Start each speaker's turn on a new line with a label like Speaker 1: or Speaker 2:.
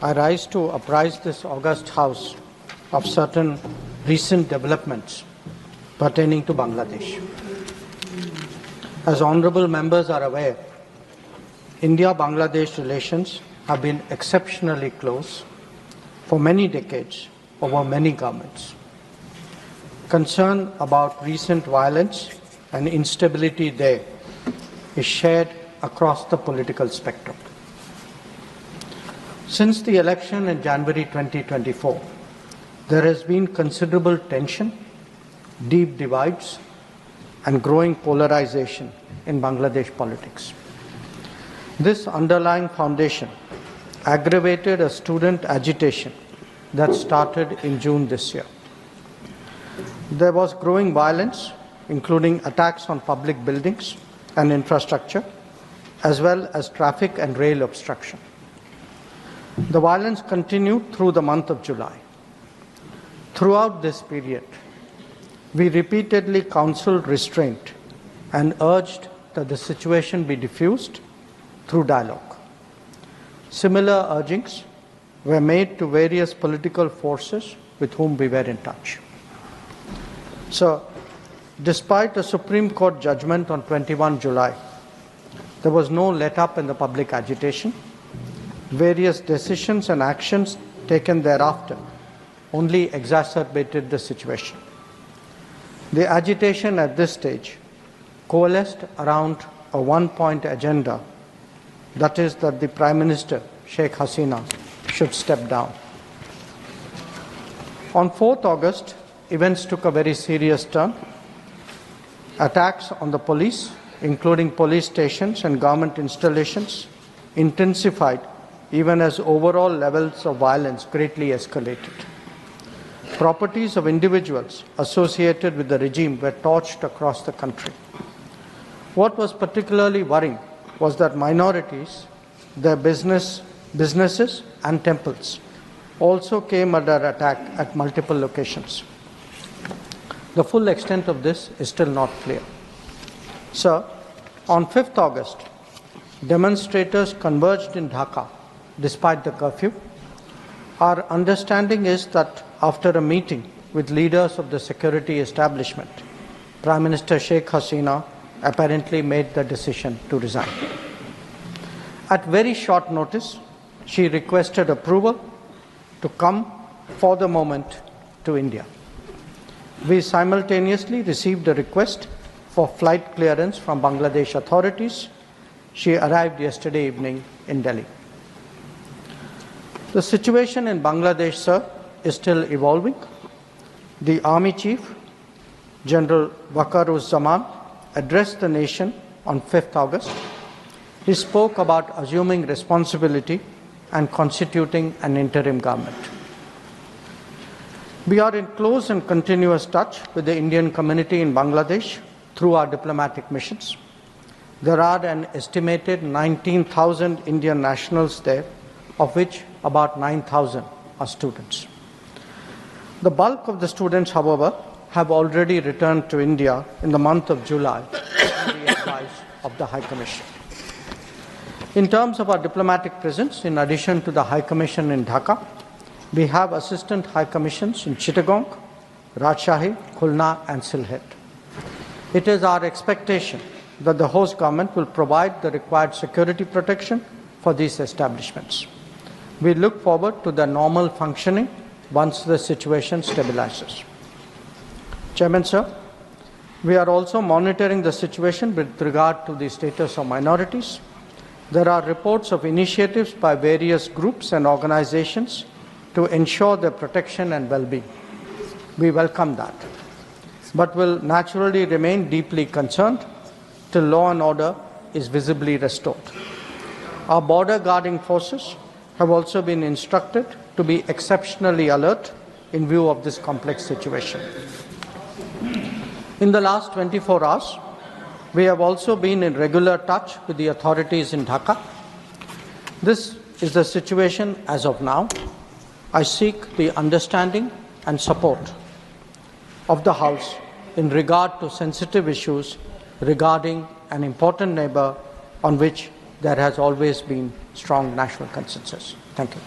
Speaker 1: I rise to apprise this august House of certain recent developments pertaining to Bangladesh. As honourable members are aware, India-Bangladesh relations have been exceptionally close for many decades over many governments. Concern about recent violence and instability there is shared across the political spectrum. Since the election in January 2024, there has been considerable tension, deep divides, and growing polarization in Bangladesh politics. This underlying foundation aggravated a student agitation that started in June this year. There was growing violence, including attacks on public buildings and infrastructure, as well as traffic and rail obstruction. The violence continued through the month of July. Throughout this period, we repeatedly counseled restraint and urged that the situation be diffused through dialogue. Similar urgings were made to various political forces with whom we were in touch. So, despite a Supreme Court judgment on 21 July, there was no let-up in the public agitation. Various decisions and actions taken thereafter only exacerbated the situation. The agitation at this stage coalesced around a one-point agenda, that is that the Prime Minister, Sheikh Hasina, should step down. On 4th August, events took a very serious turn. Attacks on the police, including police stations and government installations, intensified even as overall levels of violence greatly escalated. Properties of individuals associated with the regime were torched across the country. What was particularly worrying was that minorities, their businesses and temples also came under attack at multiple locations. The full extent of this is still not clear. So, on 5th August, demonstrators converged in Dhaka despite the curfew. Our understanding is that after a meeting with leaders of the security establishment, Prime Minister Sheikh Hasina apparently made the decision to resign. At very short notice, she requested approval to come for the moment to India. We simultaneously received a request for flight clearance from Bangladesh authorities. She arrived yesterday evening in Delhi. The situation in Bangladesh, sir, is still evolving. The Army Chief, General Waqar-uz-Zaman, addressed the nation on 5th August. He spoke about assuming responsibility and constituting an interim government. We are in close and continuous touch with the Indian community in Bangladesh through our diplomatic missions. There are an estimated 19,000 Indian nationals there, of which about 9,000 are students. The bulk of the students, however, have already returned to India in the month of July on the advice of the High Commission. In terms of our diplomatic presence, in addition to the High Commission in Dhaka, we have Assistant High Commissions in Chittagong, Rajshahi, Khulna and Sylhet. It is our expectation that the host government will provide the required security protection for these establishments. We look forward to their normal functioning once the situation stabilizes. Chairman, sir, we are also monitoring the situation with regard to the status of minorities. There are reports of initiatives by various groups and organizations to ensure their protection and well-being. We welcome that, but will naturally remain deeply concerned till law and order is visibly restored. Our border guarding forces have also been instructed to be exceptionally alert in view of this complex situation. In the last 24 hours, we have also been in regular touch with the authorities in Dhaka. This is the situation as of now. I seek the understanding and support of the House in regard to sensitive issues regarding an important neighbour on which there has always been strong national consensus. Thank you.